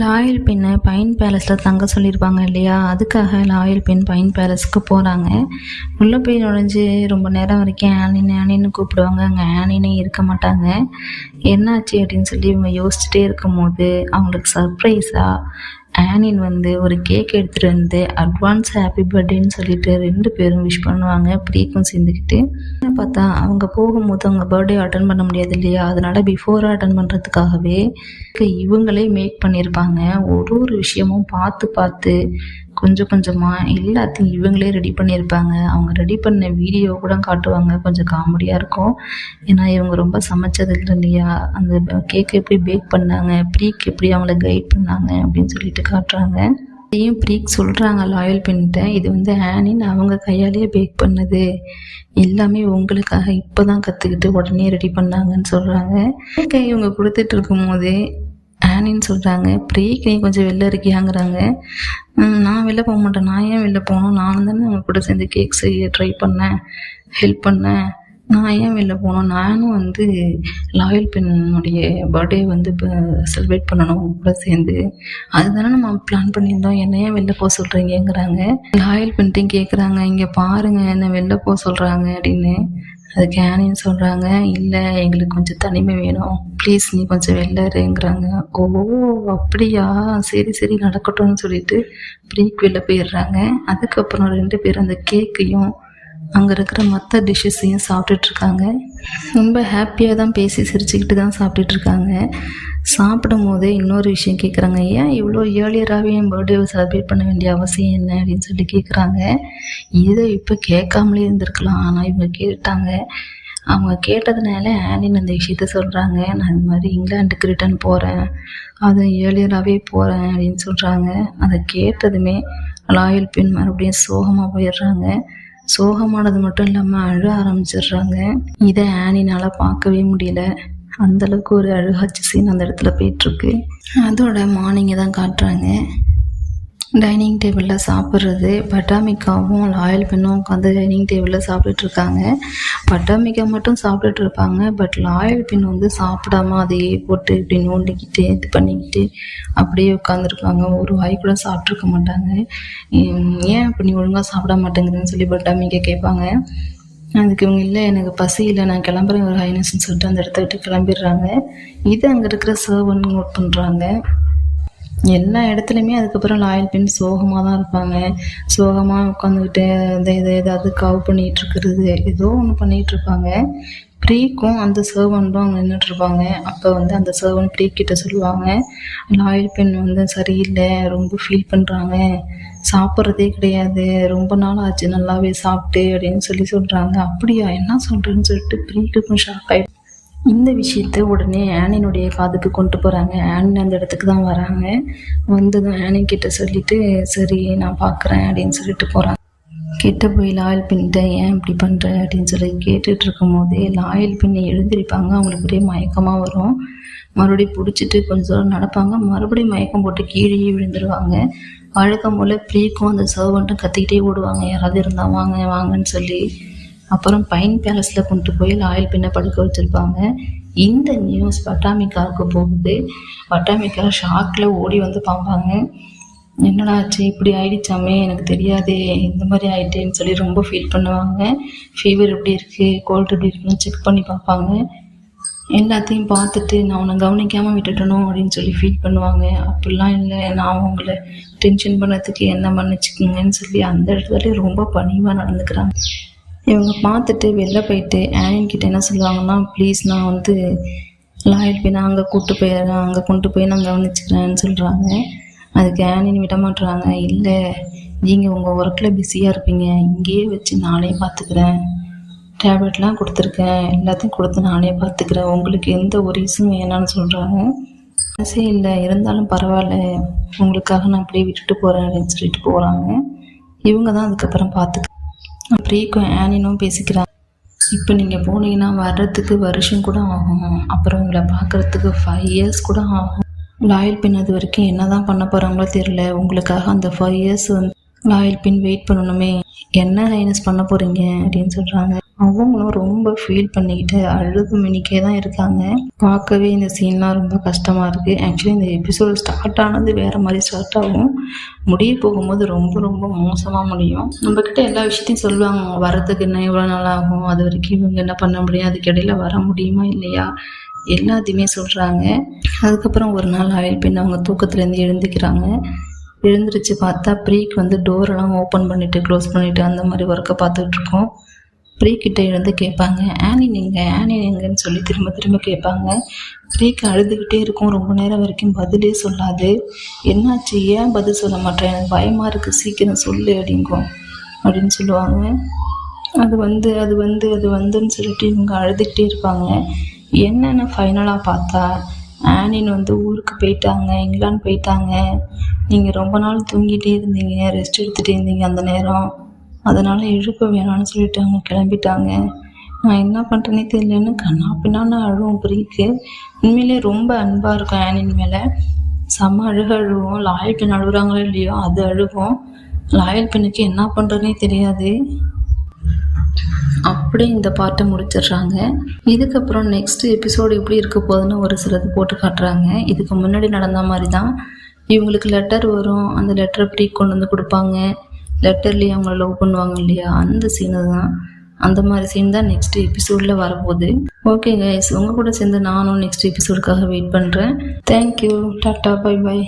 Loyal பின்னை pine பேலஸில் தங்க சொல்லியிருப்பாங்க இல்லையா, அதுக்காக லாயல் பின் பைன் பேலஸ்க்கு போகிறாங்க. உள்ளே போய் நுழைஞ்சு ரொம்ப நேரம் வரைக்கும் ஆனின்னு கூப்பிடுவாங்க. அங்கே ஆனினே இருக்க மாட்டாங்க. என்னாச்சு அப்படின்னு சொல்லி இவங்க யோசிச்சுட்டே இருக்கும்போது அவங்களுக்கு சர்ப்ரைஸாக ஆனின் ஒரு கேக் எடுத்துகிட்டு வந்து அட்வான்ஸ் ஹாப்பி பர்த்டேன்னு சொல்லிட்டு 2 பேரும் விஷ் பண்ணுவாங்க, ப்ரீக்கும் சேர்ந்துக்கிட்டு. பார்த்தா அவங்க போகும்போது அவங்க பர்த்டே அட்டன் பண்ண முடியாது இல்லையா, அதனால பிஃபோராக அட்டன் பண்ணுறதுக்காகவே இவங்களே மேக் பண்ணியிருப்பாங்க. ஒரு விஷயமும் பார்த்து கொஞ்சம் கொஞ்சமாக எல்லாத்தையும் இவங்களே ரெடி பண்ணியிருப்பாங்க. அவங்க ரெடி பண்ண வீடியோ கூட காட்டுவாங்க, கொஞ்சம் காமெடியாக இருக்கும். ஏன்னா இவங்க ரொம்ப சமைச்சது இல்லை இல்லையா, அந்த கேக் எப்படி பேக் பண்ணாங்க, ப்ரீக் எப்படி அவங்கள கைட் பண்ணாங்க அப்படின்னு சொல்லிட்டு காட்டுறாங்க. இதையும் ப்ரீக் சொல்கிறாங்க லாயல் பின்கிட்ட, இது ஆனின் அவங்க கையாலேயே பேக் பண்ணது, எல்லாமே உங்களுக்காக இப்போ தான் கற்றுக்கிட்டு உடனே ரெடி பண்ணாங்கன்னு சொல்கிறாங்க. இவங்க கொடுத்துட்டு இருக்கும் போதே ஆனின்னு சொல்கிறாங்க, ப்ரீக் நீ கொஞ்சம் வெளில இருக்கியாங்கிறாங்க. நான் வெளில போக மாட்டேன், நான் ஏன் வெளில போகணும், நானும் தானே அவங்க கூட சேர்ந்து கேக் செய்ய ட்ரை பண்ணேன், ஹெல்ப் பண்ணேன், நான் ஏன் வெளில போகணும், நானும் லாயல் பின்னுடைய பர்த்டே இப்போ செலிப்ரேட் பண்ணணும் அவங்க கூட சேர்ந்து, அதுதானே நம்ம பிளான் பண்ணியிருந்தோம், என்ன ஏன் வெளில போக சொல்கிறீங்கிறாங்க. லாயல் பின்ட்டையும் கேட்குறாங்க, இங்கே பாருங்கள் என்ன வெளில போக சொல்கிறாங்க அப்படின்னு. அதுக்கு ஆனின்னு சொல்கிறாங்க, இல்லை எங்களுக்கு கொஞ்சம் தனிமை வேணும், ப்ளீஸ் நீ கொஞ்சம் வெளில இருங்கிறாங்க. ஓ அப்படியா, சரி நடக்கட்டும்னு சொல்லிட்டு ப்ரீக் வெளில போயிடுறாங்க. அதுக்கப்புறம் 2 பேரும் அந்த கேக்கையும் அங்கே இருக்கிற மற்ற டிஷ்ஷஸையும் சாப்பிட்டுட்ருக்காங்க. ரொம்ப ஹாப்பியாக தான் பேசி சிரிச்சுக்கிட்டு தான் சாப்பிட்டுட்ருக்காங்க. சாப்பிடும் போதே இன்னொரு விஷயம் கேட்குறாங்க, ஏன் இவ்வளோ ஏர்லியராகவே என் பர்த்டேவை செலிப்ரேட் பண்ண வேண்டிய அவசியம் என்ன அப்படின்னு சொல்லி கேட்குறாங்க. இதை இப்போ கேட்காமலே இருந்திருக்கலாம், ஆனால் இவங்க கேட்டாங்க. அவங்க கேட்டதுனால ஆனின் அந்த விஷயத்த சொல்கிறாங்க, நான் இது மாதிரி இங்கிலாந்துக்கு ரிட்டர்ன் போகிறேன், அது ஏர்லியராகவே போகிறேன் அப்படின்னு சொல்கிறாங்க. அதை கேட்டதுமே லாயல் பின் மறுபடியும் சோகமாக போயிடுறாங்க. சோகமானது மட்டும் இல்லாமல் அழ ஆரம்பிச்சிடுறாங்க. இதை ஆனினால் பார்க்கவே முடியல, அந்தளவுக்கு ஒரு அழுகாட்சி சீன் அந்த இடத்துல போயிட்டுருக்கு. அதோட மார்னிங்கை தான் காட்டுறாங்க. டைனிங் டேபிளில் சாப்பிட்றது, பட்டாமிக்காவும் லாயல் பின்னும் உட்காந்து டைனிங் டேபிளில் சாப்பிட்டுட்ருக்காங்க. பட்டாமிக்கா மட்டும் சாப்பிட்டுட்டு இருப்பாங்க, பட் லாயல் பின் சாப்பிடாம அதையே போட்டு இப்படி நோண்டிக்கிட்டு இது பண்ணிக்கிட்டு அப்படியே உட்காந்துருப்பாங்க. ஒரு வாய் கூட சாப்பிட்ருக்க மாட்டாங்க. ஏன் இப்படி நீ ஒழுங்காக சாப்பிட மாட்டேங்கிறேன்னு சொல்லி பட்டாமிக்கா கேட்பாங்க. அதுக்கு இவங்க, இல்லை எனக்கு பசி இல்லை, நான் கிளம்புறேன் ஒரு ஹைனஸ்ன்னு சொல்லிட்டு அந்த இடத்த விட்டு கிளம்பிடுறாங்க. இது அங்கே இருக்கிற சர்வன் நோட் பண்ணுறாங்க. எல்லா இடத்துலையுமே அதுக்கப்புறம் லாயல் பின் சோகமாக தான் இருப்பாங்க. சோகமாக உட்காந்துக்கிட்டு ஏதாவது கவ் பண்ணிகிட்டு இருக்கிறது, ஏதோ ஒன்று பண்ணிகிட்டு இருப்பாங்க. ப்ரீக்கும் அந்த சர்வன்ட்டும் அங்கே நின்றுட்டுருப்பாங்க. அப்போ அந்த சர்வன் ப்ரீக் கிட்ட சொல்லுவாங்க, லாயல் பின் சரியில்லை, ரொம்ப ஃபீல் பண்ணுறாங்க, சாப்பிட்றதே கிடையாது, ரொம்ப நாள் ஆச்சு நல்லாவே சாப்பிட்டு அப்படின்னு சொல்கிறாங்க. அப்படியா, என்ன சொல்கிறேன்னு சொல்லிட்டு ப்ரீக்குக்கும் ஷாக் ஆகிடும். இந்த விஷயத்த உடனே ஆனினுடைய காதுக்கு கொண்டு போகிறாங்க. ஆனின் அந்த இடத்துக்கு தான் வராங்க. வந்ததும் ஆனின் கிட்ட சொல்லிட்டு, சரி நான் பார்க்குறேன் அப்படின்னு சொல்லிட்டு போகிறாங்க. கிட்ட போய் லாயல் பின்கிட்ட ஏன் இப்படி பண்ணுற அப்படின்னு சொல்லி கேட்டுட்டு இருக்கும் போதே லாயல் பின்னை எழுந்திருப்பாங்க. அவங்களுக்கு ஒரே மயக்கமாக வரும். மறுபடியும் பிடிச்சிட்டு கொஞ்சம் தூரம் நடப்பாங்க, மறுபடியும் மயக்கம் போட்டு கீழேயே விழுந்துருவாங்க. வழக்கம் போல் ப்ரீக்கும் அந்த சர்வெண்ட்டும் கத்திக்கிட்டே ஓடுவாங்க, யாராவது இருந்தால் வாங்க வாங்கன்னு சொல்லி. அப்புறம் பைன் பேலஸில் கொண்டு போய் லாயல் பின்னை படுக்க வச்சுருப்பாங்க. இந்த நியூஸ் பட்டாமிக்காவுக்கு போகுது. பட்டாமிக்கா ஷாக்கில் ஓடி பார்ப்பாங்க. என்னடா ஆச்சு, இப்படி ஆயிடுச்சாமே, எனக்கு தெரியாதே, இந்த மாதிரி ஆயிட்டேன்னு சொல்லி ரொம்ப ஃபீல் பண்ணுவாங்க. ஃபீவர் எப்படி இருக்குது, கோல்டு எப்படி இருக்குன்னு செக் பண்ணி பார்ப்பாங்க. எல்லாத்தையும் பார்த்துட்டு நான் உன்னை கவனிக்காமல் விட்டுட்டணும் அப்படின்னு சொல்லி ஃபீல் பண்ணுவாங்க. அப்படிலாம் இல்லை, நான் உங்களை டென்ஷன் பண்ணதுக்கு என்ன மன்னிச்சுக்குங்கன்னு சொல்லி அந்த இடத்துல ரொம்ப பணிவாக நடந்துக்கிறாங்க. இவங்க பார்த்துட்டு வெளில போயிட்டு ஆனின் கிட்ட என்ன சொல்லுவாங்கன்னா, ப்ளீஸ் நான் லாயல் பின்னை அங்கே கூப்பிட்டு போயிடுறேன், அங்கே கொண்டு போய் நான் கவனிச்சுக்கிறேன்னு சொல்கிறாங்க. அதுக்கு ஆனின் விட மாட்டுறாங்க, இல்லை நீங்கள் உங்கள் ஒர்க்கில் பிஸியாக இருப்பீங்க, இங்கேயே வச்சு நானே பார்த்துக்கிறேன், டேப்லெட்லாம் கொடுத்துருக்கேன், எல்லாத்தையும் கொடுத்து நானே பார்த்துக்கிறேன், உங்களுக்கு எந்த ஒரு இஷ்யூம் வேணான்னு சொல்கிறாங்க. மனசே இல்லை, இருந்தாலும் பரவாயில்ல, உங்களுக்காக நான் அப்படியே விட்டுட்டு போகிறேன் அப்படின்னு சொல்லிட்டு போகிறாங்க. இவங்க தான் அதுக்கப்புறம் பார்த்துக்க. ப்ரீக்கும் ஆனினும் பேசிக்கிறாங்க, இப்போ நீங்கள் போனீங்கன்னா வர்றதுக்கு வருஷம் கூட ஆகும், அப்புறம் உங்களை பார்க்குறதுக்கு 5 years கூட ஆகும். லாயல் பின் அது வரைக்கும் என்ன தான் பண்ண போகிறாங்களோ தெரியல, உங்களுக்காக அந்த 5 years லாயல் பின் வெயிட் பண்ணணுமே, என்ன ஹைனஸ் பண்ண போகிறீங்க அப்படின்னு சொல்கிறாங்க. அவங்களும் ரொம்ப ஃபீல் பண்ணிக்கிட்டு அழுது மினிக்கே தான் இருக்காங்க. பார்க்கவே இந்த சீன்லாம் ரொம்ப கஷ்டமாக இருக்குது. ஆக்சுவலி இந்த எபிசோடு ஸ்டார்ட் ஆனது வேறு மாதிரி ஸ்டார்ட் ஆகும், முடிய போகும்போது ரொம்ப ரொம்ப மோசமாக முடியும். நம்மக்கிட்ட எல்லா விஷயத்தையும் சொல்லுவாங்க, அவங்க வரத்துக்கு என்ன எவ்வளோ நாள் ஆகும், அது வரைக்கும் இவங்க என்ன பண்ண முடியும், அதுக்கு இடையில வர முடியுமா இல்லையா, எல்லாத்தையுமே சொல்கிறாங்க. அதுக்கப்புறம் ஒரு நாள் ஆயில் பெண் அவங்க தூக்கத்துலேருந்து எழுந்திக்கிறாங்க. எழுந்திரிச்சு பார்த்தா ப்ரீக்கு வந்து டோரெல்லாம் ஓப்பன் பண்ணிவிட்டு க்ளோஸ் பண்ணிவிட்டு அந்த மாதிரி ஒர்க்கை பார்த்துட்ருக்கோம். ப்ரீக்கிட்ட எழுந்து கேட்பாங்க, ஆனி எங்கன்னு சொல்லி திரும்ப திரும்ப கேட்பாங்க. ப்ரீக்கு அழுதுகிட்டே இருக்கும், ரொம்ப நேரம் வரைக்கும் பதிலே சொல்லாது. என்னாச்சு, ஏன் பதில் சொல்ல மாட்டேன், எனக்கு பயமாக இருக்குது, சீக்கிரம் சொல்லு அப்படின்னு சொல்லுவாங்க. அது வந்துன்னு சொல்லிட்டு இவங்க அழுதுகிட்டே இருப்பாங்க. என்னென்னு ஃபைனலாக பார்த்தா ஆனின்னு வந்து ஊருக்கு போயிட்டாங்க, இங்கிலாந்து போயிட்டாங்க. நீங்கள் ரொம்ப நாள் தூங்கிட்டே இருந்தீங்க, ரெஸ்ட் எடுத்துகிட்டே இருந்தீங்க அந்த நேரம், அதனால் எழுப்ப வேணான்னு சொல்லிட்டு அவங்க கிளம்பிட்டாங்க. நான் என்ன பண்ணுறேனே தெரியலன்னு கண்ணா பின்னான்னு அழுவோம். ப்ரீக்கு உண்மையிலே ரொம்ப அன்பாக இருக்கும் ஆனின் மேலே. செம்ம அழுவோம். லாயல் பெண் அழுகுறாங்களோ இல்லையோ அது அழுவோம். லாயல் பெண்ணுக்கு என்ன பண்ணுறதுனே தெரியாது. அப்படியே இந்த பாட்டை முடிச்சிடுறாங்க. இதுக்கப்புறம் நெக்ஸ்ட் எபிசோடு எப்படி இருக்க போகுதுன்னு ஒரு சிலது போட்டு காட்டுறாங்க. இதுக்கு முன்னாடி நடந்த மாதிரி தான். இவங்களுக்கு லெட்டர் வரும், அந்த லெட்டரை ப்ரீக் கொண்டு வந்து கொடுப்பாங்க. லெட்டர்லேயே அவங்கள லவ் பண்ணுவாங்க இல்லையா, அந்த சீனு தான். அந்த மாதிரி சீன் தான் நெக்ஸ்ட் எபிசோடில் வரப்போகுது. ஓகே கைஸ், உங்கள் கூட சேர்ந்து நானும் நெக்ஸ்ட் எபிசோடுக்காக வெயிட் பண்ணுறேன். Thank you, tata, bye bye.